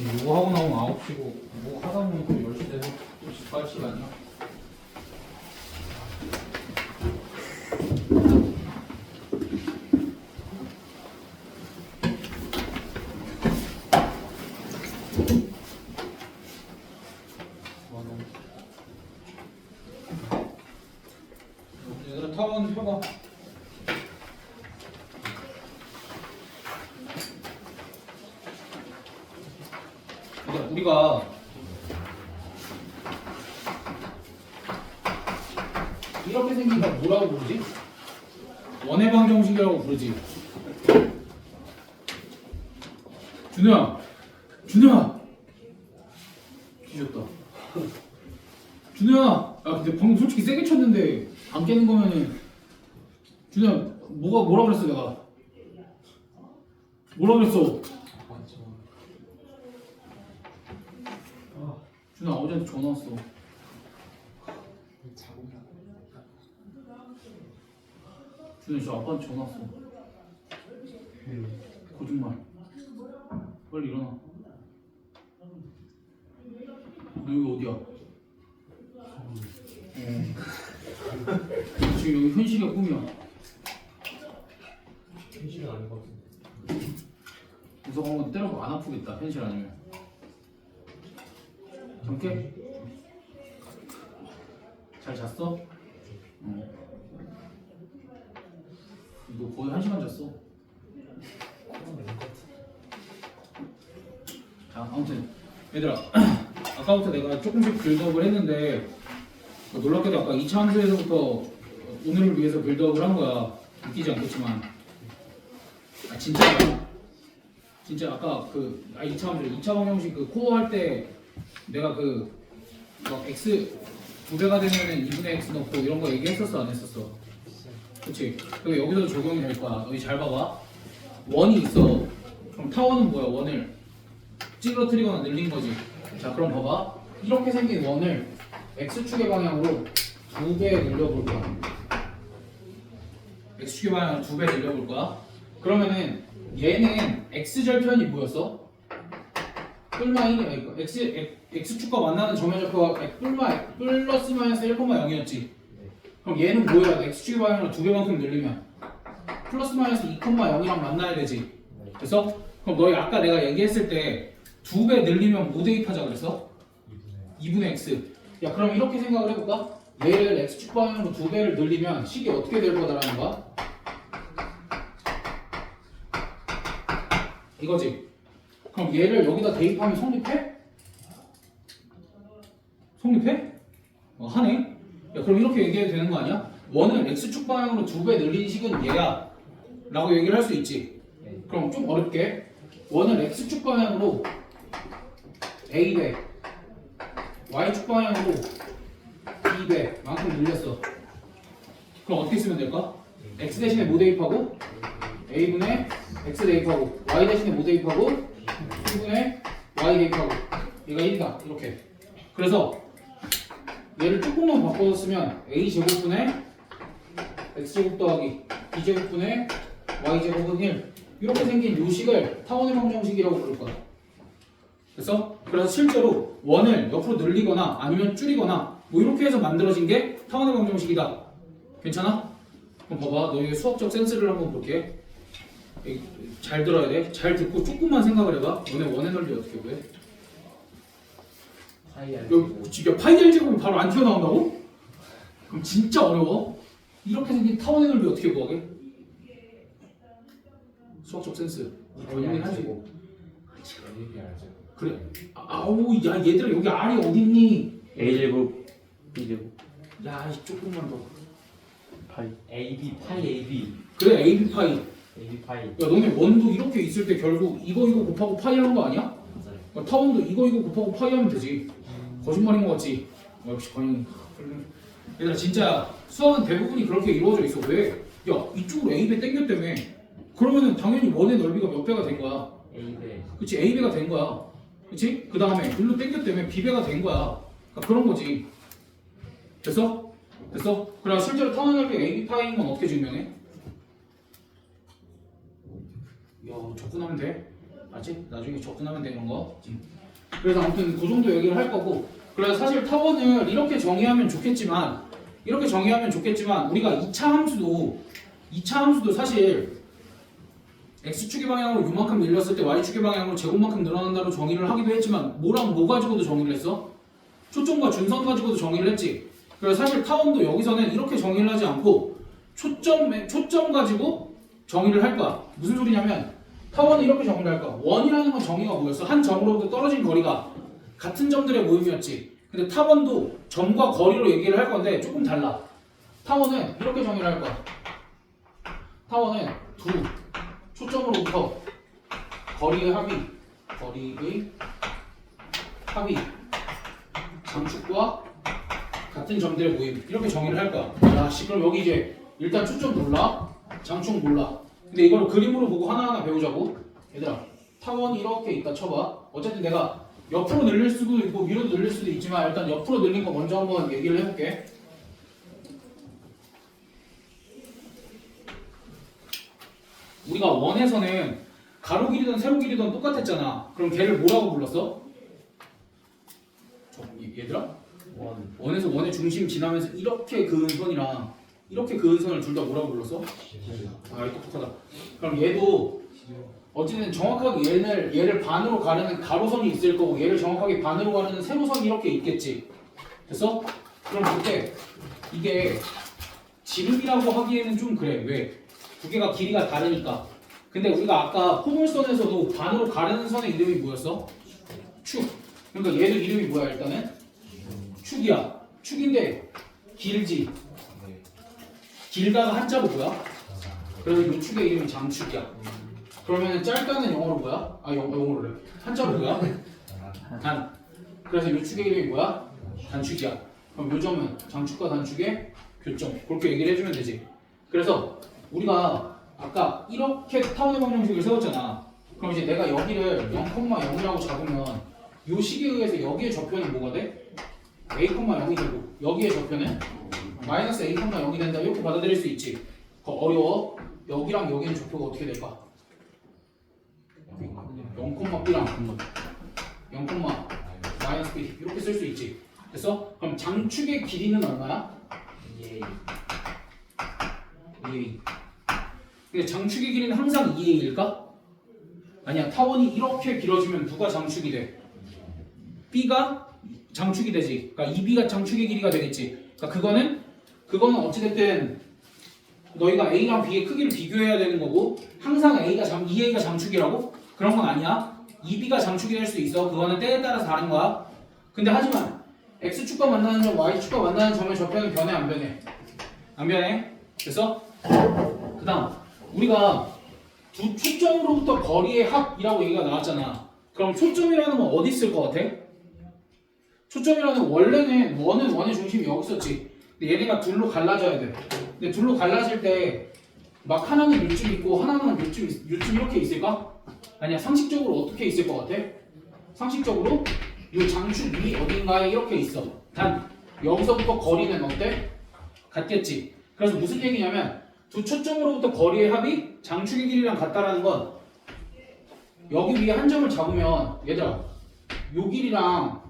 이거 하고 나면 9시고 뭐 하다 보면 또 10시 돼서 또 집 갈 시간이야. 얘들아 타원 펴봐. 우리가 이렇게 생긴 걸 뭐라고 부르지? 원해방 정식이라고 부르지. 준우야, 준우야, 뒤졌다. 준우야, 야 근데 방금 솔직히 세게 쳤는데 안 깨는 거면은 준우야 뭐라 그랬어 내가? 뭐라 그랬어? 준아 어제한테 전화 왔어. 준아 진짜 아빠한테 전화 왔어. 거짓말. 빨리 일어나. 너 여기 어디야? 지금 여기 현실이야 꿈이야? 현실은 아닌 것 같은데. 무서워 한번 때려봐. 안 아프겠다 현실 아니면. 잠깨? 잘 잤어? 응. 너 거의 1시간 잤어. 자, 아무튼 얘들아 아까부터 내가 조금씩 빌드업을 했는데 놀랍게도 아까 2차 함수에서부터 오늘을 위해서 빌드업을 한 거야. 웃기지 않겠지만 진짜 아까 그 2차 함수 2차 방정식 그 코어 할 때 내가 그 막 x 2배가 되면은 2분의 x 넣고 이런 거 얘기했었어 안 했었어? 그치? 그리고 여기서도 적용이 될 거야. 여기 잘 봐봐. 원이 있어. 그럼 타원은 뭐야? 원을 찌그러뜨리거나 늘린 거지. 자 그럼 봐봐. 이렇게 생긴 원을 x축의 방향으로 2배 늘려볼 거야. x축의 방향으로 2배 늘려볼 거야. 그러면은 얘는 x절편이 뭐였어? 뿔마 1이 x축과 만나는 점의 좌표가 플러스 마이너스 1,0이었지. 그럼 얘는 뭐야? x축의 방향으로 2배만큼 늘리면 플러스 마이너스 2,0이랑 만나야 되지. 그래서 그럼 너희 아까 내가 얘기했을 때 2배 늘리면 뭐 대입하자 그랬어? 2분의 x. 야 그럼 이렇게 생각을 해볼까? 얘를 x축 방향으로 2배를 늘리면 식이 어떻게 될 거다라는 거야? 이거지. 그럼 얘를 여기다 대입하면 성립해? 성립해? 하네? 야 그럼 이렇게 얘기해도 되는 거 아니야? 원은 x축 방향으로 2배 늘린 식은 얘야 라고 얘기를 할 수 있지. 그럼 좀 어렵게 원을 x축 방향으로 a배 y축 방향으로 b배 만큼 늘렸어. 그럼 어떻게 쓰면 될까? x 대신에 뭐 대입하고 a분의 x 대입하고 y 대신에 뭐 대입하고 2분의 y 대입하고 얘가 1이다 이렇게. 그래서 얘를 조금만 바꿔서 쓰면 a제곱분의 x제곱 더하기 b제곱분의 y제곱은 1 이렇게 생긴 요식을 타원의 방정식이라고 부를 거야. 그래서 실제로 원을 옆으로 늘리거나 아니면 줄이거나 뭐 이렇게 해서 만들어진 게 타원의 방정식이다. 괜찮아? 그럼 봐봐. 너희의 수학적 센스를 한번 볼게. 잘 들어야 돼. 잘 듣고 조금만 생각을 해봐. 너네 원의 넓이 어떻게 구해? 파이 알 지금 파이 r 제곱이 바로 안 튀어나온다고? 그럼 진짜 어려워. 이렇게 생긴 타원의 넓이 어떻게 구하게? 수학적 센스. 파이 알 하지. 제곱. 그래. 아우 야 얘들아 여기 R이 어딨니? A제곱 B제곱 야 조금만 더. 파이 AB 파이 AB 그래 AB 파이. AB 파이. 야 너네 원도 이렇게 있을 때 결국 이거 곱하고 파이 하는 거 아니야? 맞아요. 그러니까 타원도 이거 곱하고 파이 하면 되지. 거짓말인 거 같지? 역시 관영이. 얘들아 진짜 수학은 대부분이 그렇게 이루어져 있어. 왜? 야 이쪽으로 A배 땡겼다며. 그러면은 당연히 원의 넓이가 몇 배가 된 거야? A배. 그치? A배가 된 거야. 그치? 그 다음에 일로 땡겼다며 B배가 된 거야. 그러니까 그런 거지. 됐어? 됐어? 그래 실제로 타원 넓이 AB 파이인 건 어떻게 증명해? 야 접근하면 돼. 알지? 나중에 접근하면 돼 이런 거. 그래서 아무튼 그 정도 얘기를 할 거고. 그래서 사실 타원을 이렇게 정의하면 좋겠지만 우리가 2차 함수도 사실 x축의 방향으로 요만큼 밀렸을 때 y축의 방향으로 제곱만큼 늘어난다로 정의를 하기도 했지만 뭐랑 뭐 가지고도 정의를 했어? 초점과 준선 가지고도 정의를 했지. 그래서 사실 타원도 여기서는 이렇게 정의를 하지 않고 초점 가지고 정의를 할 거야. 무슨 소리냐면 타원은 이렇게 정의를 할 거야. 원이라는 건 정의가 뭐였어? 한 점으로부터 떨어진 거리가 같은 점들의 모임이었지. 근데 타원도 점과 거리로 얘기를 할 건데 조금 달라. 타원은 이렇게 정의를 할 거야. 타원은 두 초점으로부터 거리의 합이 장축과 같은 점들의 모임 이렇게 정의를 할 거야. 야, 씨, 그럼 여기 이제 일단 초점 몰라, 장축 몰라. 근데 이걸 그림으로 보고 하나하나 배우자고. 얘들아, 타원이 이렇게 있다 쳐봐. 어쨌든 내가 옆으로 늘릴 수도 있고 위로 늘릴 수도 있지만 일단 옆으로 늘린 거 먼저 한번 얘기를 해볼게. 우리가 원에서는 가로 길이든 세로 길이든 똑같았잖아. 그럼 걔를 뭐라고 불렀어? 얘들아? 원에서 원의 중심 지나면서 이렇게 그은 선이랑 이렇게 그은 선을 둘 다 뭐라고 불렀어? 아, 이거 똑똑하다. 그럼 얘도 어쨌든 정확하게 얘를 반으로 가르는 가로선이 있을 거고 얘를 정확하게 반으로 가르는 세로선이 이렇게 있겠지. 됐어? 그럼 그때 이게 지름이라고 하기에는 좀 그래. 왜? 두 개가 길이가 다르니까. 근데 우리가 아까 포물선에서도 반으로 가르는 선의 이름이 뭐였어? 축. 그러니까 얘도 이름이 뭐야 일단은? 축이야. 축인데 길지. 길다가 한자로 뭐야? 그래서 이 축의 이름이 장축이야. 그러면 짧다는 영어로 뭐야? 아 영어로래. 한자로 뭐야? 단. 그래서 이 축의 이름이 뭐야? 단축이야. 그럼 요 점은 장축과 단축의 교점. 그렇게 얘기를 해주면 되지. 그래서 우리가 아까 이렇게 타원의 방정식을 세웠잖아. 그럼 이제 내가 여기를 0,0이라고 잡으면 이 식에 의해서 여기의 좌표는 뭐가 돼? a,0이 되고 여기의 좌표는 마이너스 a,0이 된다. 이렇게 받아들일 수 있지. 그거 어려워. 여기랑 여기는 좌표가 어떻게 될까? 0,b랑 0, 마이너스 b 이렇게 쓸 수 있지. 됐어? 그럼 장축의 길이는 얼마야? 2a. 근데 장축의 길이는 항상 2a일까? 아니야. 타원이 이렇게 길어지면 누가 장축이 돼? b가 장축이 되지. 그러니까 2b가 장축의 길이가 되겠지. 그러니까 그거는 어찌됐든 너희가 a랑 b의 크기를 비교해야 되는 거고 항상 2a가 장축이라고? 그런 건 아니야. 2b가 장축이 될 수 있어. 그거는 때에 따라서 다른 거야. 근데 하지만 x축과 만나는 점, y축과 만나는 점의 좌표는 변해 안 변해? 안 변해. 됐어? 그 다음 우리가 두 초점으로부터 거리의 합이라고 얘기가 나왔잖아. 그럼 초점이라는 건 어디 있을 것 같아? 초점이라는 원래는 원의 중심이 여기 있었지. 근데 얘네가 둘로 갈라져야 돼. 근데 둘로 갈라질 때 막 하나는 요쯤 있고 하나는 요쯤 이렇게 있을까? 아니야. 상식적으로 어떻게 있을 것 같아? 상식적으로 이 장축이 어딘가에 이렇게 있어. 단 여기서부터 거리는 어때? 같겠지. 그래서 무슨 얘기냐면 두 초점으로부터 거리의 합이 장축의 길이랑 같다라는 건 여기 위에 한 점을 잡으면 얘들아 요 길이랑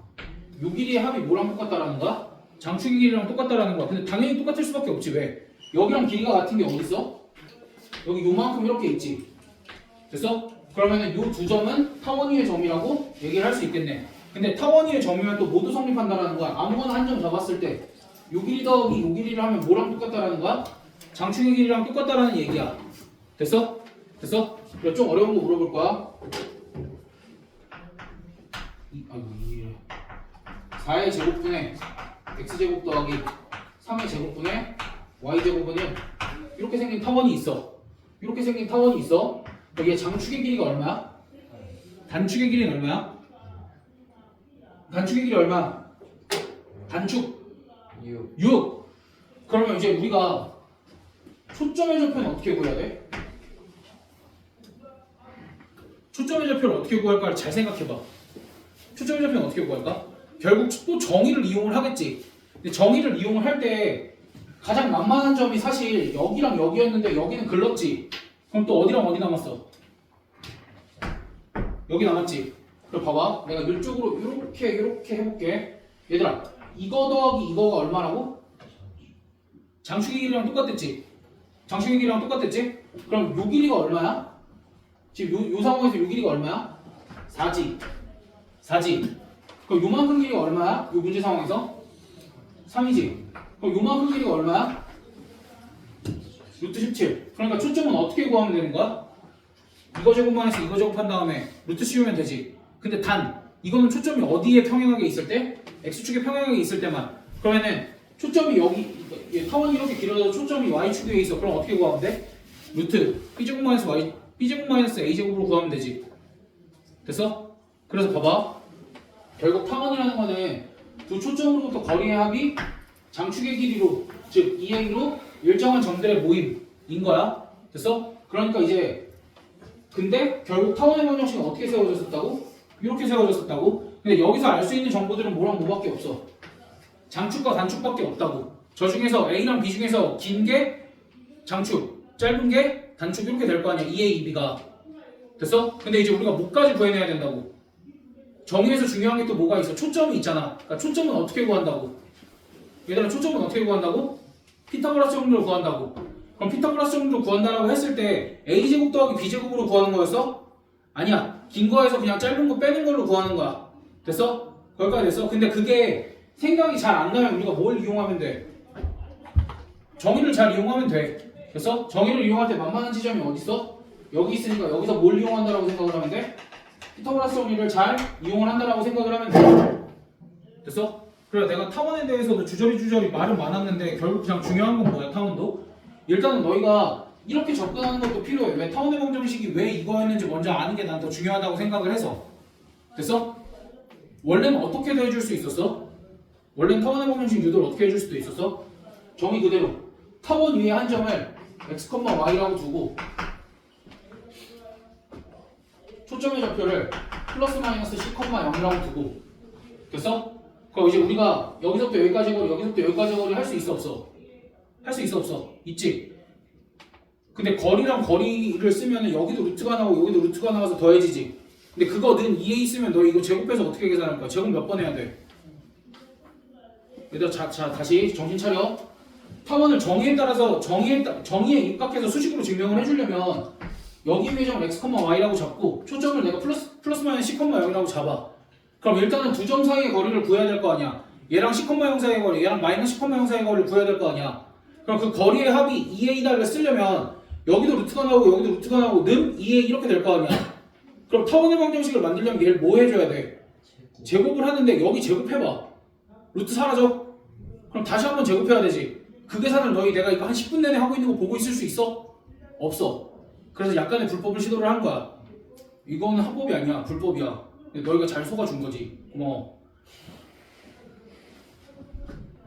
요 길이의 합이 뭐랑 똑같다라는 거야? 장축의 길이랑 똑같다라는 거야. 근데 당연히 똑같을 수밖에 없지. 왜? 여기랑 길이가 같은 게 어디 있어? 여기 요만큼 이렇게 있지. 됐어? 그러면은 요 두 점은 타원위의 점이라고 얘기를 할 수 있겠네. 근데 타원위의 점이면 또 모두 성립한다라는 거야. 아무거나 한 점 잡았을 때 요 길이 더하기 요 길이를 하면 뭐랑 똑같다라는 거야? 장축의 길이랑 똑같다라는 얘기야. 됐어? 됐어? 그래, 좀 어려운 거 물어볼 거야. 4의 제곱분의 x제곱 더하기 3의 제곱분의 y제곱은 이렇게 생긴 타원이 있어. 이렇게 생긴 타원이 있어. 여기에 장축의 길이가 얼마야? 단축의 길이는 얼마야? 단축의 길이 얼마? 단축 6. 그러면 이제 우리가 초점의 좌표는 어떻게 구해야 돼? 초점의 좌표를 어떻게 구할까를 잘 생각해봐. 초점의 좌표는 어떻게 구할까? 결국 또 정의를 이용을 하겠지. 근데 정의를 이용을 할 때 가장 만만한 점이 사실 여기랑 여기였는데 여기는 글렀지. 그럼 또 어디랑 어디 남았어? 여기 남았지. 그럼 봐봐. 내가 이쪽으로 이렇게 해볼게. 얘들아, 이거 더하기 이거가 얼마라고? 장축의 길이랑 똑같았지? 장축의 길이랑 똑같았지? 그럼 요 길이가 얼마야? 지금 요 상황에서 요 길이가 얼마야? 4지. 4지. 그럼 요만큼 길이가 얼마야? 요 문제 상황에서? 3이지. 그럼 요만큼 길이가 얼마야? 루트 17. 그러니까 초점은 어떻게 구하면 되는 거야? 이거 제곱만 해서 이거 제곱한 다음에 루트 씌우면 되지. 근데 단 이거는 초점이 어디에 평행하게 있을 때? x축에 평행하게 있을 때만. 그러면은 초점이 여기 타원이 이렇게 길어져서 초점이 y축에 있어. 그럼 어떻게 구하면 돼? 루트 b제곱 마이너스 y b제곱 마이너스 a제곱으로 구하면 되지. 됐어? 그래서 봐봐. 결국 타원이라는 거는 두 초점으로부터 거리의 합이 장축의 길이로, 즉 2a로 일정한 점들의 모임인 거야. 됐어? 그러니까 이제 근데 결국 타원의 방정식은 어떻게 세워졌었다고? 이렇게 세워졌었다고? 근데 여기서 알 수 있는 정보들은 뭐랑 뭐밖에 없어. 장축과 단축밖에 없다고. 저 중에서 A랑 B 중에서 긴 게 장축, 짧은 게 단축 이렇게 될 거 아니야. 2A, 2B가. 됐어? 근데 이제 우리가 뭐까지 구해내야 된다고. 정의에서 중요한 게 또 뭐가 있어? 초점이 있잖아. 그러니까 초점은 어떻게 구한다고? 얘들아, 초점은 어떻게 구한다고? 피타고라스 정도로 구한다고. 그럼 피타고라스 정도로 구한다라고 했을 때 A제곱 더하기 B제곱으로 구하는 거였어? 아니야. 긴 거에서 그냥 짧은 거 빼는 걸로 구하는 거야. 됐어? 거기까지 됐어? 근데 그게 생각이 잘 안 나면 우리가 뭘 이용하면 돼? 정의를 잘 이용하면 돼. 됐어? 정의를 이용할 때 만만한 지점이 어디 있어? 여기 있으니까 여기서 뭘 이용한다라고 생각을 하면 돼? 피타고라스 정리를 잘 이용을 한다라고 생각을 하면 돼. 됐어? 그래 내가 타원에 대해서도 주저리 말은 많았는데 결국 그냥 중요한 건 뭐야? 타원도? 일단은 너희가 이렇게 접근하는 것도 필요해. 왜 타원의 방정식이 왜 이거였는지 먼저 아는 게 난 더 중요하다고 생각을 해서. 됐어? 원래는 어떻게도 해줄 수 있었어? 원래는 타원의 방정식 유도를 어떻게 해줄 수도 있었어? 정의 그대로 타원 위에 한 점을 x, y라고 두고 초점의 좌표를 플러스 마이너스 c, 0이라고 두고. 됐어? 그럼 이제 우리가 여기서부터 여기까지 거리, 여기서부터 여기까지 거리 할 수 있어 없어? 할 수 있어 없어? 있지? 근데 거리랑 거리를 쓰면은 여기도 루트가 나오고 여기도 루트가 나와서 더해지지. 근데 그거는 2에 있으면 너 이거 제곱해서 어떻게 계산할 거야? 제곱 몇 번 해야 돼? 얘들아 자 다시 정신 차려. 타원을 정의에 따라서 정의에 입각해서 수식으로 증명을 해주려면 여기 위에 점을 x, y라고 잡고 초점을 내가 플러스 마이너스 c, 0이라고 잡아. 그럼 일단은 두 점 사이의 거리를 구해야 될 거 아니야. 얘랑 c, 0 사이의 거리, 얘랑 마이너스 c, 0 사이의 거리를 구해야 될 거 아니야. 그럼 그 거리의 합이 2a를 쓰려면 여기도 루트가 나오고 여기도 루트가 나오고 는 2a 이렇게 될 거 아니야. 그럼 타원의 방정식을 만들려면 얘를 뭐 해줘야 돼? 제곱을 하는데 여기 제곱해봐. 루트 사라져? 그럼 다시 한번 제곱해야 되지. 그 계산을 너희 내가 이거 한 10분 내내 하고 있는 거 보고 있을 수 있어? 없어. 그래서 약간의 불법을 시도를 한 거야. 이거는 합법이 아니야. 불법이야. 근데 너희가 잘 속아준 거지. 고마워.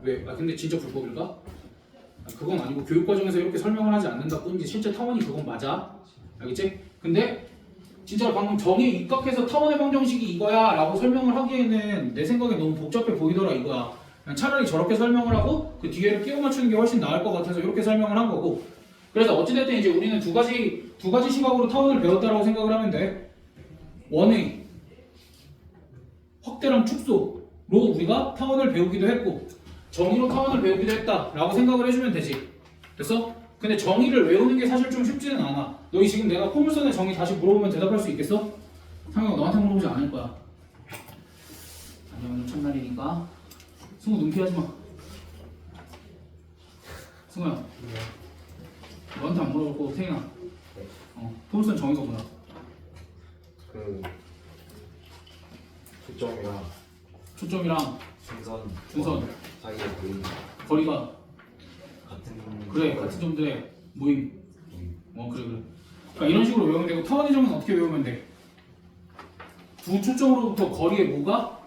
왜? 근데 진짜 불법일까? 그건 아니고 교육과정에서 이렇게 설명을 하지 않는다 뿐이지 실제 타원이 그건 맞아. 알겠지? 근데 진짜로 방금 정의에 입각해서 타원의 방정식이 이거야 라고 설명을 하기에는 내 생각에 너무 복잡해 보이더라 이거야. 그냥 차라리 저렇게 설명을 하고 그 뒤에를 끼워 맞추는 게 훨씬 나을 것 같아서 이렇게 설명을 한 거고. 그래서 어찌됐든 이제 우리는 두 가지 시각으로 타원을 배웠다라고 생각을 하면 돼. 원의 확대랑 축소로 우리가 타원을 배우기도 했고 정의로 타원을 배우기도 했다라고 생각을 해주면 되지. 됐어? 근데 정의를 외우는 게 사실 좀 쉽지는 않아. 너희 지금 내가 포물선의 정의 다시 물어보면 대답할 수 있겠어? 상혁아 너한테 물어보지 않을 거야. 아니 오늘 첫날이니까 승우 눈 피하지 마. 승우야 너한테 안 물어볼 거고 태인아 포물선 정의가 뭐야? 그 초점이랑 초점이랑 중선 사이에 보이는 거리가 같은 그래 같은 점들의 모임. 그래. 그러니까 이런 식으로 외우면 되고 타원의 점은 어떻게 외우면 돼? 두 초점으로부터 거리의 뭐가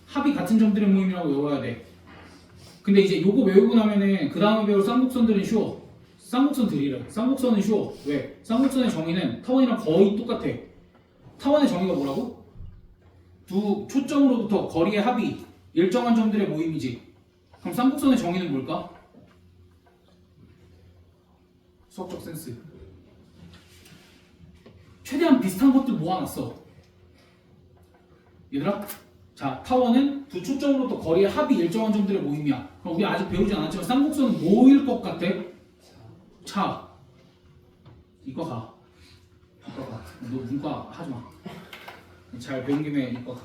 합이 같은 점들의 모임이라고 외워야 돼. 근데 이제 요거 외우고 나면은 그 다음에 배울 쌍곡선들은 쉬워. 쌍곡선들이래. 쌍곡선은 쉬워. 왜? 쌍곡선의 정의는 타원이랑 거의 똑같아. 타원의 정의가 뭐라고? 두 초점으로부터 거리의 합이 일정한 점들의 모임이지. 그럼 쌍곡선의 정의는 뭘까? 수학적 센스. 최대한 비슷한 것들 모아놨어. 얘들아, 자 타원은 두 초점으로부터 거리의 합이 일정한 점들의 모임이야. 그럼 우리 아직 배우지 않았지만 쌍곡선은 뭐일 것 같아? 차. 이거 가. 이거 가. 너 문과 하지 마. 잘 배운 김에 이거 가.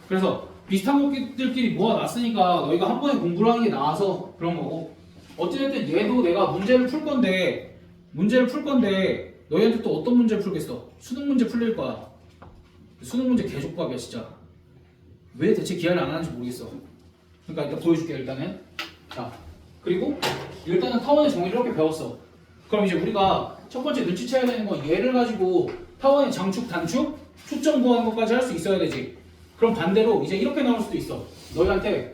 그래서 비슷한 것들끼리 모아놨으니까 너희가 한 번에 공부를 하는 게 나아서 그런 거고. 어찌됐든 얘도 내가 문제를 풀 건데 너희한테 또 어떤 문제를 풀겠어? 수능 문제 풀릴 거야. 수능 문제 개족밥이야 진짜. 왜 대체 기하를 안 하는지 모르겠어. 그러니까 일단 보여줄게 일단은. 자 그리고 일단은 타원의 정의를 이렇게 배웠어. 그럼 이제 우리가 첫 번째 눈치채야 되는 건 얘를 가지고 타원의 장축, 단축, 초점 구하는 것까지 할 수 있어야 되지. 그럼 반대로 이제 이렇게 나올 수도 있어. 너희한테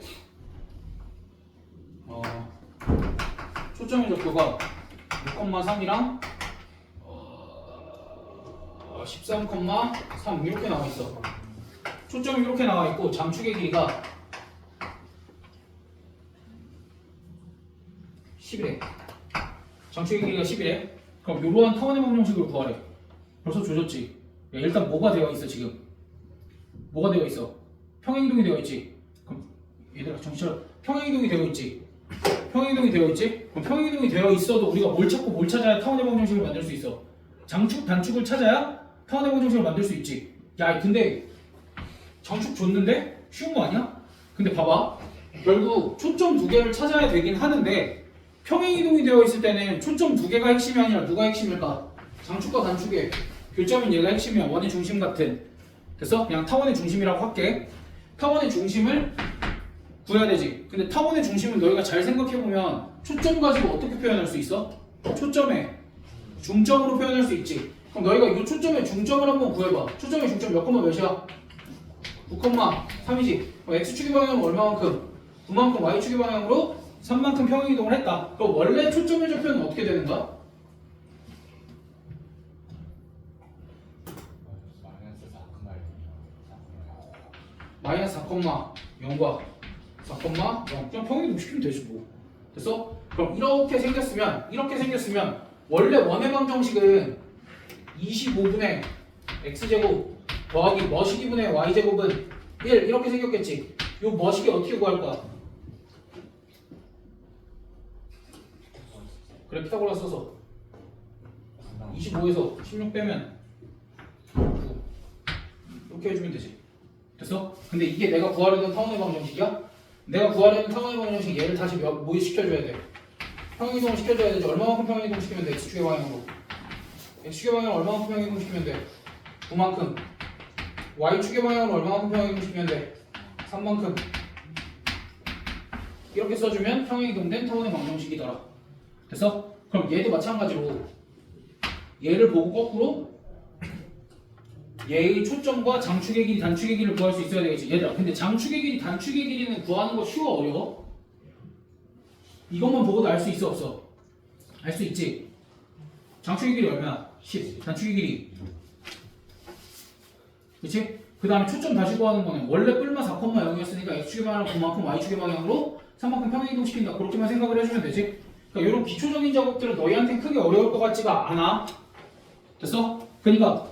초점의 적도가 6,3이랑 13,3 이렇게 나와 있어. 초점이 이렇게 나와 있고 장축의 길이가 10이래. 장축의 길이가 10이래. 그럼 이러한 타원의 방정식을 구하래. 벌써 조졌지. 야, 일단 뭐가 되어 있어 지금? 뭐가 되어 있어? 평행이동이 되어 있지. 그럼 얘들아 정신 차려. 평행이동이 되어 있지. 평행이동이 되어 있지. 그럼 평행이동이 되어 있어도 우리가 뭘 찾고 뭘 찾아야 타원의 방정식을 만들 수 있어? 장축, 단축을 찾아야 타원의 방정식을 만들 수 있지. 야 근데 장축 줬는데? 쉬운 거 아니야? 근데 봐봐. 결국 초점 두 개를 찾아야 되긴 하는데 평행이동이 되어 있을 때는 초점 두 개가 핵심이 아니라 누가 핵심일까? 장축과 단축의 교점인 얘가 핵심이야. 원의 중심 같은. 그래서 그냥 타원의 중심이라고 할게. 타원의 중심을 구해야 되지. 근데 타원의 중심을 너희가 잘 생각해보면 초점 가지고 어떻게 표현할 수 있어? 초점에 중점으로 표현할 수 있지. 그럼 너희가 이 초점의 중점을 한번 구해봐. 초점의 중점 몇 콤마 몇이야? 9,3이지. x축의 방향으로 얼마만큼? 9만큼 y축의 방향으로 3만큼 평행이동을 했다. 그럼 원래 초점의 좌표는 어떻게 되는가? 마이너스 4,0과 4,0 그냥 평행이동 시키면 되지 뭐. 됐어? 그럼 이렇게 생겼으면 원래 원의 방정식은 25분의 x제곱 더하기 머시기 분의 y제곱은 1 이렇게 생겼겠지. 요 머시기 어떻게 구할 거야? 그래 피타고라스 써서 25에서 16 빼면 9 이렇게 해주면 되지. 됐어? 근데 이게 내가 구하려던 타원의 방정식이야? 내가 구하려는 타원의 방정식 얘를 다시 뭐 시켜줘야 돼? 평행이동을 시켜줘야 되지. 얼마만큼 평행이동 시키면 돼? x축의 방향으로. x축의 방향으로 얼마만큼 평행이동 시키면 돼? 9만큼. y축의 방향으로 얼마만큼 평행이동 시키면 돼? 3만큼. 이렇게 써주면 평행이동된 타원의 방정식이더라. 됐어? 그럼 얘도 마찬가지로 얘를 보고 거꾸로 얘의 초점과 장축의 길이, 단축의 길이를 구할 수 있어야 되겠지. 얘들아 근데 장축의 길이, 단축의 길이는 구하는 거 쉬워 어려워? 이것만 보고도 알 수 있어 없어? 알 수 있지. 장축의 길이 얼마야? 10. 단축의 길이 그치? 그 다음에 초점 다시 구하는 거는 원래 뿔마 4,0이었으니까 x축의 방향으로 9만큼 y축의 방향으로 3만큼 평행이동 시킨다. 그렇게만 생각을 해주면 되지. 그러니까 이런 기초적인 작업들은 너희한테는 크게 어려울 것 같지가 않아. 됐어? 그러니까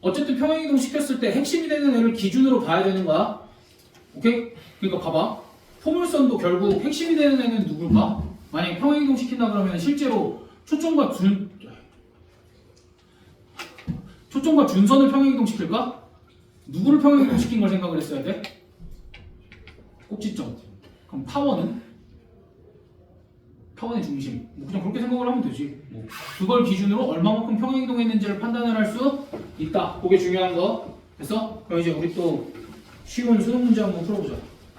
어쨌든 평행이동 시켰을 때 핵심이 되는 애를 기준으로 봐야 되는 거야. 오케이? 그러니까 봐봐. 포물선도 결국 핵심이 되는 애는 누굴까? 만약에 평행이동 시킨다 그러면 실제로 초점과 준선을 평행이동 시킬까? 누구를 평행이동 시킨 걸 생각을 했어야 돼? 꼭지점. 그럼 타원은? 타원의 중심. 뭐 그냥 그렇게 생각을 하면 되지. 뭐 그걸 기준으로 얼마만큼 평행이동했는지를 판단을 할 수 있다. 그게 중요한 거. 됐어? 그럼 이제 우리 또 쉬운 수능 문제 한번 풀어보자.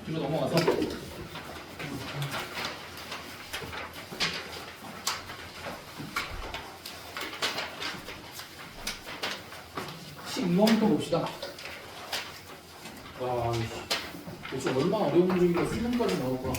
뒤로 넘어가서. 이번부터 봅시다. 와, 도대체 얼마나 어려운 문제인가 수능까지 나올까?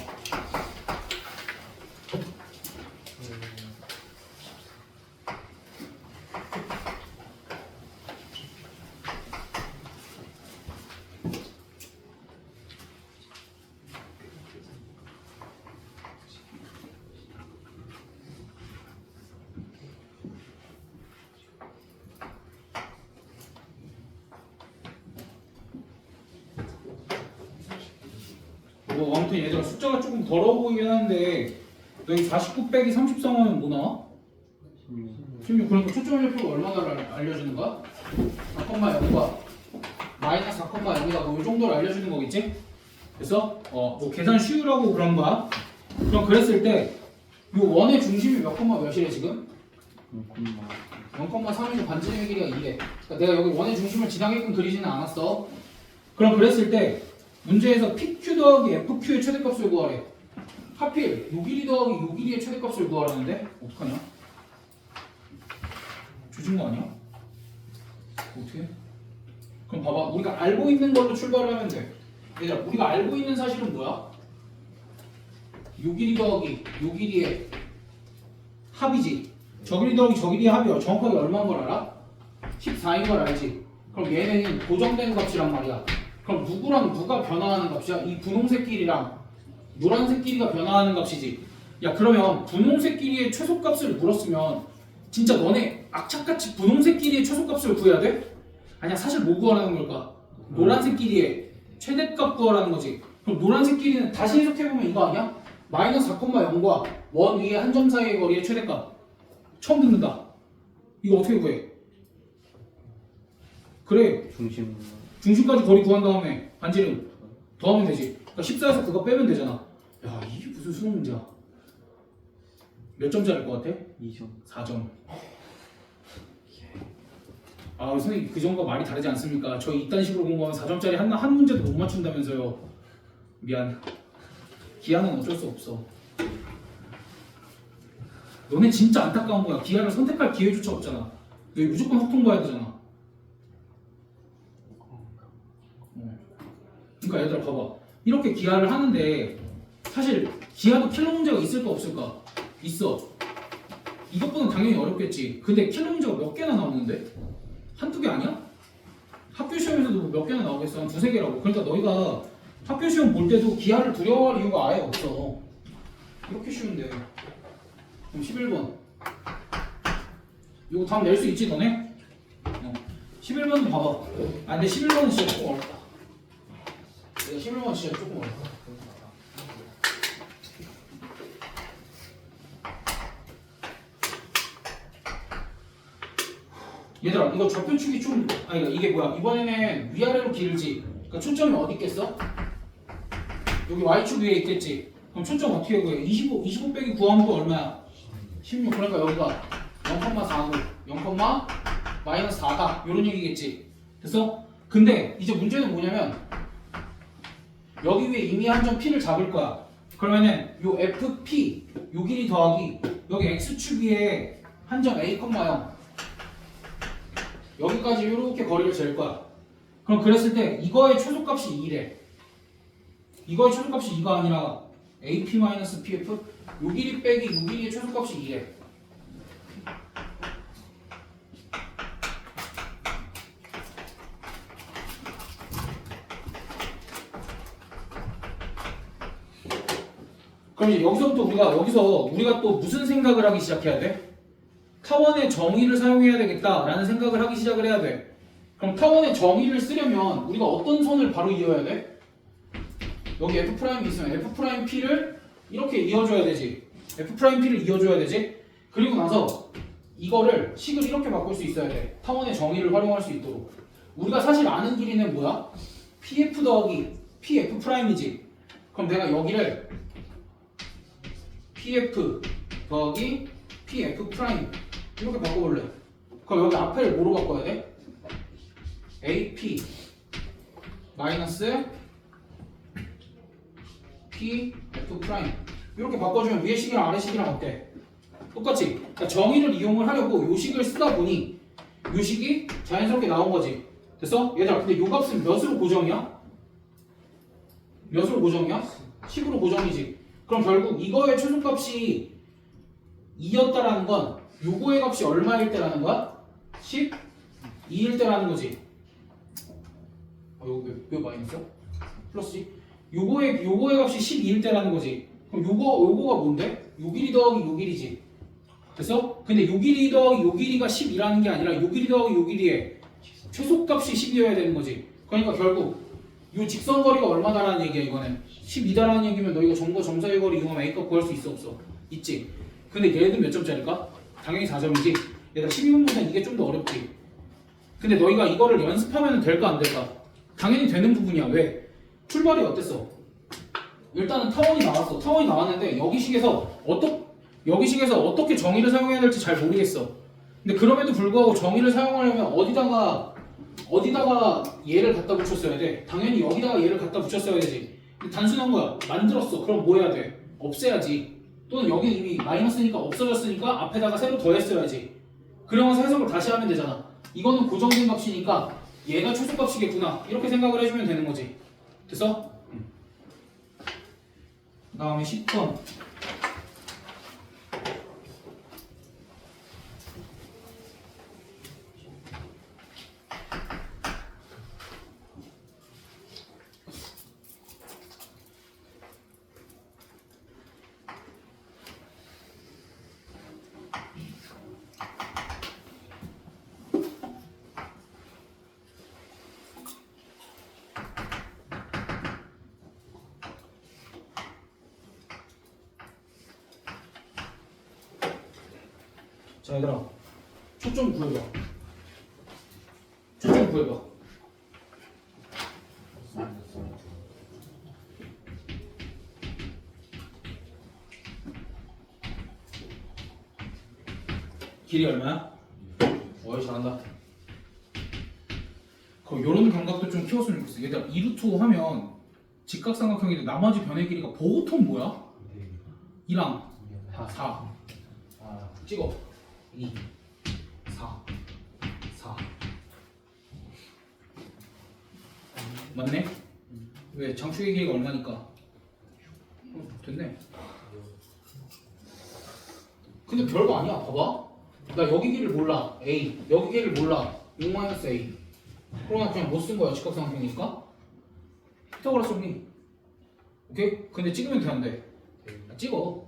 뭐 아무튼 얘들아 숫자가 조금 더러워 보이긴 하는데 여기 49 빼기 33하면 뭐 나와? 16. 그러니까 초점연료표가 얼마나를 알려주는 거야? 4,0과 마이너스 4,0이다. 뭐이 정도를 알려주는 거겠지? 그래서 뭐 계산 쉬우라고 그런 거야. 그럼 그랬을 때 이 원의 중심이 몇 콤마 몇이래 지금? 0,3이고 반지름의 길이가 2래. 그러니까 내가 여기 원의 중심을 지나게끔 그리지는 않았어. 그럼 그랬을 때 문제에서 PQ 더하기 FQ의 최대값을 구하래. 하필 요 길이 더하기 요 길이의 최대값을 구하라는데 어떡하냐? 주신 거 아니야? 어떻게? 그럼 봐봐. 우리가 알고 있는 걸로 출발을 하면 돼. 얘들아 우리가 알고 있는 사실은 뭐야? 요 길이 더하기 요 길이의 합이지. 저 길이 더하기 저 길이의 합이 정확하게 얼마인 걸 알아? 14인 걸 알지. 그럼 얘는 고정된 값이란 말이야. 그럼 누구랑 누가 변화하는 값이야? 이 분홍색 길이랑 노란색 길이가 변화하는 값이지. 야 그러면 분홍색 길이의 최소값을 물었으면 진짜 너네 악착같이 분홍색 길이의 최소값을 구해야 돼? 아니야 사실 뭐 구하라는 걸까? 노란색 길이의 최대값 구하라는 거지. 그럼 노란색 길이는 다시 해석해보면 이거 아니야? 마이너스 4,0과 원 위에 한 점 사이의 거리의 최대값. 처음 듣는다. 이거 어떻게 구해? 그래 중심까지 거리 구한 다음에 반지름 더하면 되지. 그러니까 14에서 그거 빼면 되잖아. 야 이게 무슨 수능 문제야. 몇 점짜리일 것 같아? 2점 4점. 아 선생님 그 점과 말이 다르지 않습니까? 저 이딴 식으로 공부하면 4점짜리 한 문제도 못 맞춘다면서요. 미안. 기하는 어쩔 수 없어. 너네 진짜 안타까운 거야. 기하를 선택할 기회조차 없잖아. 여기 무조건 확통 봐야 되잖아. 그러니까 얘들아 봐봐. 이렇게 기하를 하는데 사실 기하도 킬러 문제가 있을까 없을까? 있어. 이것보다는 당연히 어렵겠지. 근데 킬러 문제가 몇 개나 나오는데? 한두 개 아니야? 학교 시험에서도 몇 개나 나오겠어? 한 두세 개라고. 그러니까 너희가 학교 시험 볼 때도 기하를 두려워할 이유가 아예 없어. 이렇게 쉬운데. 그럼 11번. 이거 다음 낼 수 있지 너네? 11번도 봐봐. 아 근데 11번은 진짜 조금 어렵다. 내가 11번 진짜 조금 어렵다. 얘들아 이거 좌표축이 좀 아니 이게 뭐야 이번에는 위아래로 길지. 그러니까 초점이 어디 있겠어? 여기 y축 위에 있겠지. 그럼 초점 어떻게 구해? 25 빼기 9하면 또 얼마야? 16. 그러니까 여기가 0,4고 0, 마이너스 4다 이런 얘기겠지. 됐어? 근데 이제 문제는 뭐냐면 여기 위에 이미 한 점 P를 잡을 거야. 그러면은 요 FP 요 길이 더하기 여기 X축 위에 한 점 A, 0 여기까지 이렇게 거리를 잴 거야. 그럼 그랬을 때 이거의 최소값이 2래. 이거의 최소값이 2가 아니라 AP-PF 요 길이 빼기 요 길이의 최소값이 2래. 그럼 이제 여기서부터 우리가 또 무슨 생각을 하기 시작해야 돼? 타원의 정의를 사용해야 되겠다라는 생각을 하기 시작을 해야 돼. 그럼 타원의 정의를 쓰려면 우리가 어떤 선을 바로 이어야 돼? 여기 F'이 있으면 F'P를 이렇게 이어줘야 되지. F'P를 이어줘야 되지. 그리고 나서 이거를 식을 이렇게 바꿀 수 있어야 돼. 타원의 정의를 활용할 수 있도록. 우리가 사실 아는 길이는 뭐야? PF 더하기 PF'이지. 그럼 내가 여기를 PF 더하기 PF' 이렇게 바꿔볼래. 그럼 여기 앞에를 뭐로 바꿔야 돼? AP 마이너스 PF' 이렇게 바꿔주면 위에 식이랑 아래 식이랑 어때? 똑같지? 그러니까 정의를 이용을 하려고 요 식을 쓰다 보니 요 식이 자연스럽게 나온 거지. 됐어? 얘들아 근데 요 값은 몇으로 고정이야? 몇으로 고정이야? 10으로 고정이지. 그럼 결국 이거의 최소값이 2였다라는 건 요거의 값이 얼마일 때라는 거야? 12일 때라는 거지. 요거 왜 마이너스야? 플러스지? 요거의 값이 12일 때라는 거지. 그럼 요거가 뭔데? 요 길이 더하기 요 길이지. 됐어? 근데 요 길이 더하기 요 길이가 10이라는 게 아니라 요 길이 더하기 요 길이의 최소값이 10이어야 되는 거지. 그러니까 결국 요 직선 거리가 얼마다라는 얘기야 이거는. 12다라는 얘기면 너 이거 점과 점사의 거리 이용하면 A값 구할 수 있어 없어? 있지. 근데 얘는 몇 점짜리일까? 당연히 4점이지. 얘들아 12분보다는 이게 좀 더 어렵지. 근데 너희가 이거를 연습하면 될까 안 될까? 당연히 되는 부분이야. 왜? 출발이 어땠어? 일단은 타원이 나왔어. 타원이 나왔는데 여기식에서 어떻게 정의를 사용해야 될지 잘 모르겠어. 근데 그럼에도 불구하고 정의를 사용하려면 어디다가 얘를 갖다 붙였어야 돼. 당연히 여기다가 얘를 갖다 붙였어야 되지. 근데 단순한 거야. 만들었어. 그럼 뭐 해야 돼? 없애야지. 또는 여기 이미 마이너스니까 없어졌으니까 앞에다가 새로 더했어야지. 그러면서 해석을 다시 하면 되잖아. 이거는 고정된 값이니까 얘가 최소값이겠구나. 이렇게 생각을 해주면 되는 거지. 됐어? 그 다음에 10번. 자 얘들아 초점 구해봐. 초점 구해봐. 길이 얼마야? 어이 잘한다. 그럼 요런 감각도 좀 키웠으면 좋겠어. 얘들아 2루트 하면 직각삼각형인데 나머지 변의 길이가 보통 뭐야? 2랑 4 찍어. 2 4 4 맞네? 왜? 장축의 길이가 얼마니까? 됐네. 근데 별거 아니야. 봐봐. 나 여기 길이를 몰라. A. 여기 길이를 몰라. 6-A. 그러면 그냥 못 쓴 거야. 직각삼각형이니까. 피타고라스 정리. 오케이? 근데 찍으면 돼, 안 돼? 찍어.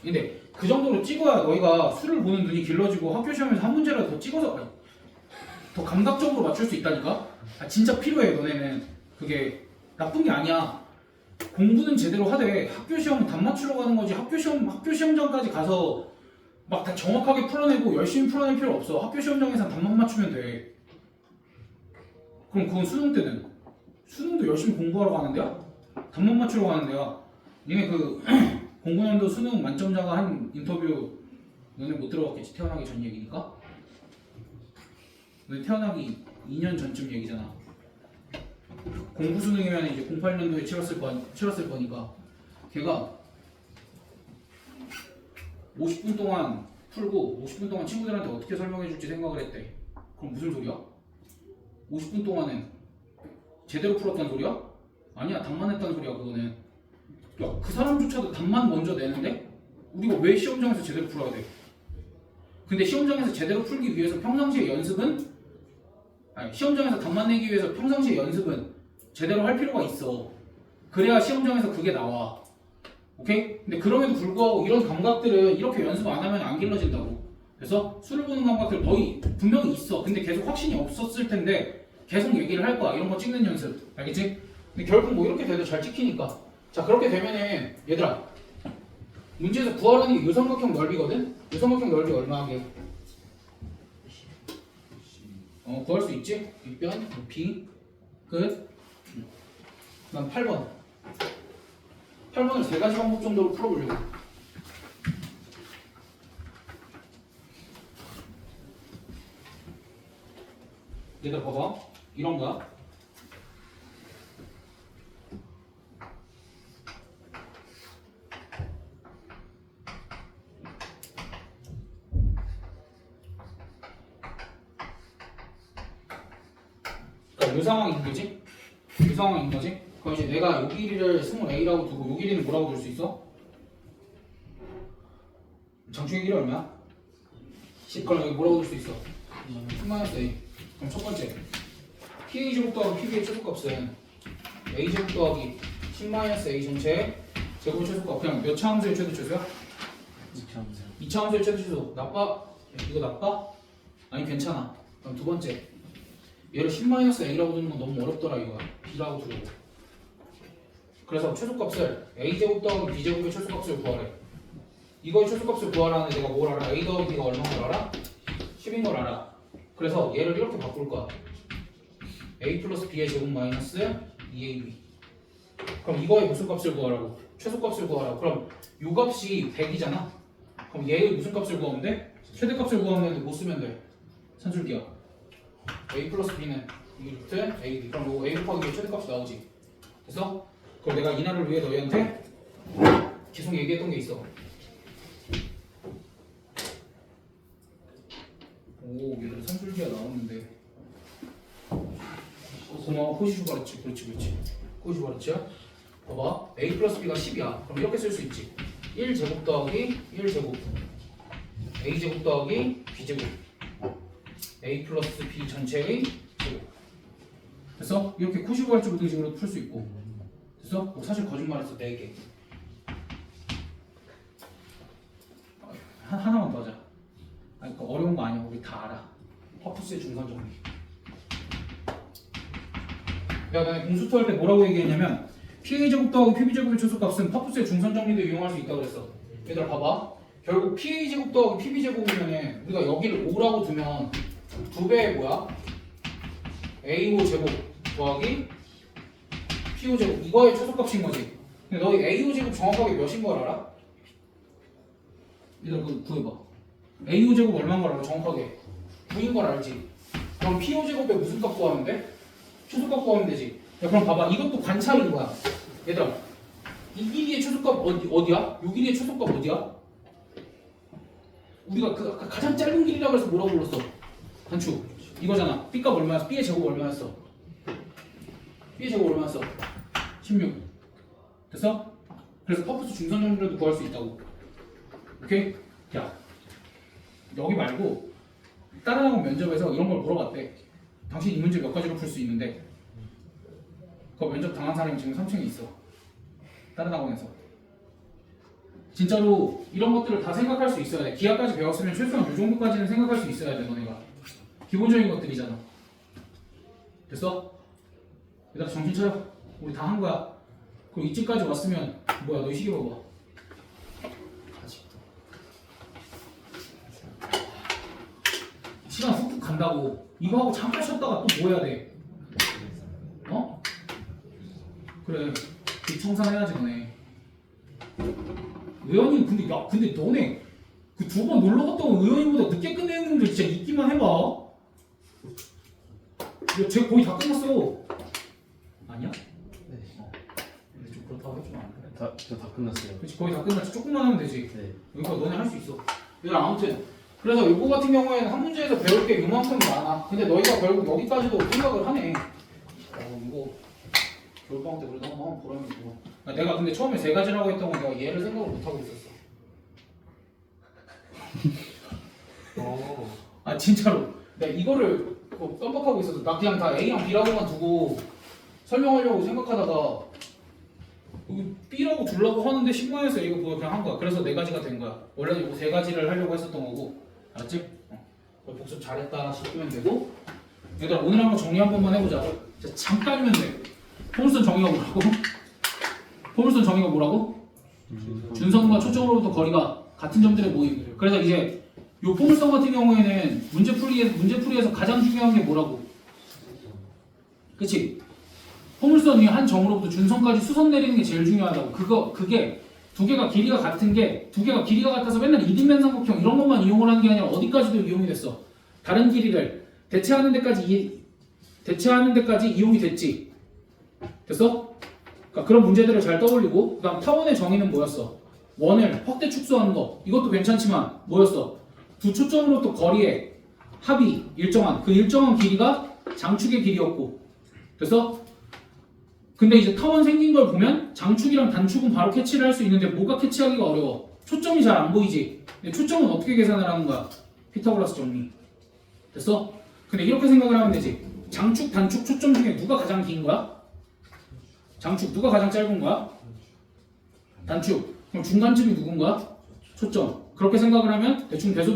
근데 그 정도로 찍어야 너희가 수를 보는 눈이 길러지고 학교 시험에서 한 문제라도 더 찍어서 아니, 더 감각적으로 맞출 수 있다니까? 진짜 필요해 너네는. 그게 나쁜 게 아니야. 공부는 제대로 하되 학교 시험은 답 맞추러 가는 거지. 학교 시험장까지 가서 막 다 정확하게 풀어내고 열심히 풀어낼 필요 없어. 학교 시험장에서 답만 맞추면 돼. 그럼 그건 수능 때는 수능도 열심히 공부하러 가는 데야? 답만 맞추러 가는 데야. 니네 그 공군연도 수능 만점자가 한 인터뷰 너네 못 들어봤겠지. 태어나기 전 얘기니까. 너네 태어나기 2년 전쯤 얘기잖아. 공부 수능이면 이제 08년도에 치렀을 거니까 걔가 50분 동안 풀고 50분 동안 친구들한테 어떻게 설명해 줄지 생각을 했대. 그럼 무슨 소리야? 50분 동안은 제대로 풀었단 소리야? 아니야. 답만 했단 소리야 그거는. 야, 그 사람조차도 답만 먼저 내는데 우리가 왜 시험장에서 제대로 풀어야 돼? 근데 시험장에서 제대로 풀기 위해서 평상시에 연습은 시험장에서 답만 내기 위해서 평상시에 연습은 제대로 할 필요가 있어. 그래야 시험장에서 그게 나와. 오케이? 근데 그럼에도 불구하고 이런 감각들은 이렇게 연습 안 하면 안 길러진다고. 그래서 수를 보는 감각들 거의 분명히 있어. 근데 계속 확신이 없었을 텐데 계속 얘기를 할 거야. 이런 거 찍는 연습. 알겠지? 근데 결국 뭐 이렇게 돼도 잘 찍히니까. 자 그렇게 되면은 얘들아 문제에서 구하라는 게 요삼각형 넓이거든? 요삼각형 넓이 얼마게? 구할 수 있지? 윗변, 높이, 끝. 그다음 8번. 8번을 세 가지 방법 정도로 풀어보려고. 얘들아 봐봐. 이런 거야. 이 상황인 거지? 이 상황인 거지? 그럼 이제 내가 요 길이를 스몰 a라고 두고 요 길이는 뭐라고 둘 수 있어? 장축의 길이 얼마야? 10. 그럼 여기 뭐라고 둘 수 있어? 10-a. 그럼 첫 번째 PA 제곱 더하기 PB의 최소값은 A 제곱 더하기 10-a 전체 제곱 최소값. 그냥 몇 차 함수의 최소 최소야? 2차 함수의 최소 최소. 나빠? 이거 나빠? 아니 괜찮아. 그럼 두 번째 얘를 10-a라고 두는 건 너무 어렵더라 이거야. b라고 두고. 그래서 최소값을 a제곱 더하기 b제곱의 최소값을 구하래. 이거의 최소값을 구하라는데 내가 뭘 알아? a 더하기 b가 얼마인 걸 알아? 10인 걸 알아. 그래서 얘를 이렇게 바꿀 거야. a 플러스 b의 제곱 마이너스 2ab. 그럼 이거의 무슨 값을 구하라고? 최소값을 구하라고. 그럼 요 값이 100이잖아. 그럼 얘의 무슨 값을 구하면 돼? 최대값을 구하면 되는데 못 쓰면 돼. 산술기야. a 플러스 b는 2루트 ab. 그럼 이거 a 곱하기 b 최대값이 나오지. 그래서 그럼 내가 이날을 위해 너희한테 계속 얘기했던 게 있어. 오, 얘들 산술기가 나오는데. 고마워. 호시슈 바르치. 그렇지. 호시슈 바르치야. 봐봐. a 플러스 b가 10이야. 그럼 이렇게 쓸 수 있지. 1제곱 더하기 1제곱. a제곱 더하기 b제곱. a 플러스 b 전체의 제곱. 그래서 이렇게 호시슈 바르치 부등식으로 풀 수 있고. 그래서 뭐 사실 거짓말했어. 4개. 하나만 더 하자. 아니, 그러니까 어려운 거 아니야. 우리 다 알아. 파푸스의 중선 정리. 내가 공수투 할 때 뭐라고 얘기했냐면 PA제곱 더하기 PB제곱의 최소값은 파푸스의 중선 정리도 이용할 수 있다고 그랬어. 얘들아 봐봐. 결국 PA제곱 더하기 PB제곱이면 우리가 여기를 5라고 두면 2배의 뭐야? A5 제곱 더하기 P5 제곱. 이거의 최소값인 거지. 근데 너희 A5 제곱 정확하게 몇인 걸 알아? 얘들아 그거 구해봐. A5 제곱 얼마인 걸 알아? 정확하게 9인 걸 알지. 그럼 P5 제곱에 무슨 값 구하면 돼? 최소값 구하면 되지. 야, 그럼 봐봐. 이것도 관찰인 거야. 얘들아 이 길이의 최소값 어디야? 요 길이의 최소값 어디야? 우리가 그 아까 가장 짧은 길이라고 해서 뭐라고 불렀어? 단축 이거잖아. B값 얼마였어? B의 제곱 얼마였어? B의 제곱 얼마였어? 16. 됐어? 그래서 파푸스 중선 정리라도 구할 수 있다고. 오케이? 야 여기 말고 다른 학원 면접에서 이런 걸 물어봤대. 당신 이 문제 몇 가지로 풀 수 있는데 그 면접 당한 사람이 지금 3층에 있어. 다른 학원에서. 진짜로 이런 것들을 다 생각할 수 있어야 돼. 기하까지 배웠으면 최소한 이 정도까지는 생각할 수 있어야 돼. 너네가 기본적인 것들이잖아. 됐어? 얘들아 정신 차려. 우리 다 한 거야. 그리고 이쯤까지 왔으면 뭐야 너 시계 봐봐. 시간 훅훅 간다고. 이거 하고 잠깐 쉬었다가 또 뭐 해야 돼? 어? 그래 청산해야지 너네. 의원님 근데 너네 그 2번 놀러 갔다 온 의원님보다 늦게 끝내는 놈들 진짜 있기만 해봐. 야, 쟤 거의 다 끝났어. 아니야? 네. 근데 좀 그렇다고 해주면 안 돼? 다 끝났어요. 그렇지 거의 다 끝났지. 조금만 하면 되지. 네. 이거 너네 할 수 있어. 얘들아 아무튼 그래서 이거 같은 경우에는 한 문제에서 배울 게 이만큼 많아. 근데 너희가 결국 여기까지도 생각을 하네. 이거 겨울방학 때 그래도 한번 보라면 이거. 내가 근데 처음에 3가지라고 했던 건 내가 얘를 생각을 못하고 있었어. 아 진짜로. 내가 이거를 깜빡하고 있었어. 나 그냥 다 A랑 B라고만 두고 설명하려고 생각하다가 여기 B라고 두려고 하는데 신문에서 이거 그냥 한 거야. 그래서 4가지가 된 거야. 원래는 이거 3가지를 하려고 했었던 거고. 알았지? 복습 잘했다 싶으면 되고. 얘들아 오늘 한번 정리 한 번만 해보자. 잠깐이면 돼. 포물선 정의가 뭐라고? 포물선 정의가 뭐라고? 준선과 초점으로부터 거리가 같은 점들의 모임. 그래서 이제 요 포물선 같은 경우에는 문제풀이에서 가장 중요한 게 뭐라고? 그치? 포물선 위에 한 점으로부터 준선까지 수선 내리는 게 제일 중요하다고. 그게 두 개가 길이가 같은 게 두 개가 길이가 같아서 맨날 이등변 삼각형 이런 것만 이용을 한 게 아니라 어디까지도 이용이 됐어. 다른 길이를 대체하는 데까지 이용이 됐지. 됐어? 그러니까 그런 문제들을 잘 떠올리고. 그다음 타원의 정의는 뭐였어? 원을 확대 축소하는 거. 이것도 괜찮지만 뭐였어? 두 초점으로부터 거리의 합이 일정한 그 일정한 길이가 장축의 길이였고. 됐어? 근데 이제 타원 생긴 걸 보면 장축이랑 단축은 바로 캐치를 할 수 있는데 뭐가 캐치하기가 어려워? 초점이 잘 안 보이지? 근데 초점은 어떻게 계산을 하는 거야? 피타고라스 정리. 됐어? 근데 이렇게 생각을 하면 되지. 장축, 단축, 초점 중에 누가 가장 긴 거야? 장축. 누가 가장 짧은 거야? 단축. 그럼 중간쯤이 누군 거야? 초점. 그렇게 생각을 하면 대충 대소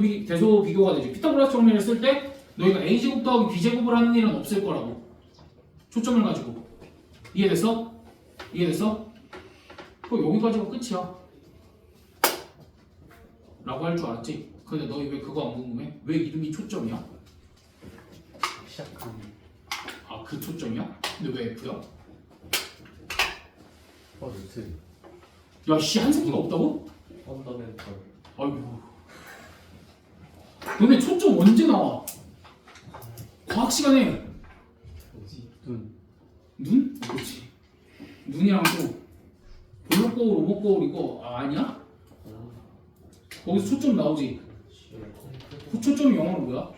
비교가 되지. 피타고라스 정리를 쓸 때 너희가 a제곱 더하기 b제곱을 하는 일은 없을 거라고. 초점을 가지고. 이해됐어? 이해됐어? 그럼 여기까지가 끝이야. 라고 할 줄 알았지? 근데 너희 왜 그거 안 궁금해? 왜 이름이 초점이야? 시작한 아, 그 초점이야? 근데 왜 F야? 퍼스트. 야, 씨, 한 새끼가 없다고? 펀더멘털. 아이고. 너네 초점 언제 나와? 과학 시간에 뭐지? 눈? 그렇지. 눈이랑 또 볼록거울, 오목거울 이거 아니야? 거기서 초점 나오지? 그 초점이 영어로 뭐야?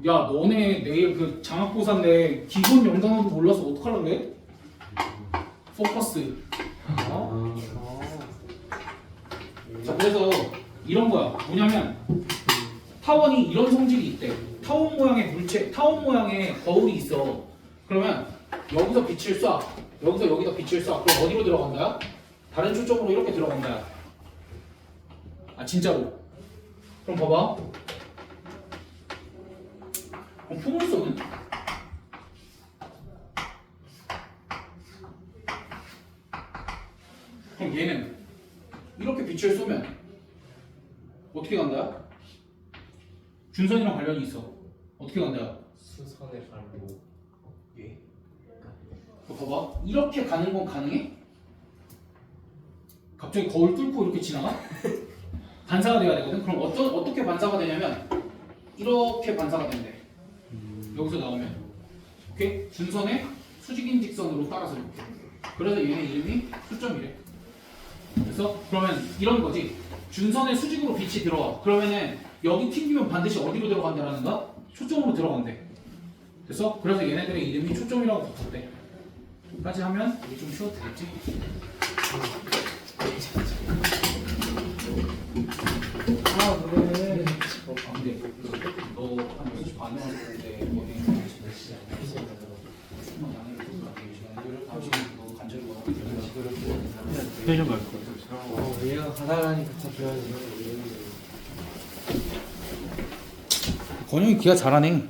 야, 너네 내일 그 장학고사인데 기본 영단어도 몰라서 어떡하려고 포커스. 자, 그래서 이런 거야. 뭐냐면 타원이 이런 성질이 있대. 타원 모양의 물체, 타원 모양의 거울이 있어. 그러면 여기서 빛을 쏴. 여기서 여기다 빛을 쏴. 그럼 어디로 들어간다? 다른 초점으로 이렇게 들어간다. 아, 진짜로. 그럼 봐봐. 그럼 포물선은? 그럼 얘는 이렇게 빛을 쏘면 어떻게 간다? 준선이랑 관련이 있어. 어떻게 간다? 수선의 발로. 예. 봐봐. 이렇게 가는 건 가능해? 갑자기 거울 뚫고 이렇게 지나가? 반사가 돼야 되거든. 그럼 어떻게 반사가 되냐면 이렇게 반사가 된대. 여기서 나오면 오케이? 준선의 수직인 직선으로 따라서 이렇게. 그래서 얘네 이름이 수점이래. 그래서 그러면 이런 거지. 준선의 수직으로 빛이 들어와. 그러면은 여기 튕기면 반드시 어디로 들어간다라는 거? 초점으로 들어간대. 그래서 얘네들의 이름이 초점이라고 붙었대. 까지 하면 이게 좀 쉬워도 되겠지? 아 그래. 근데 너한 6시 반에 왔는데 어디 편의점 갈 거야. 얘가 가다라니까 다 줘야지. 건영이 기가 잘하네.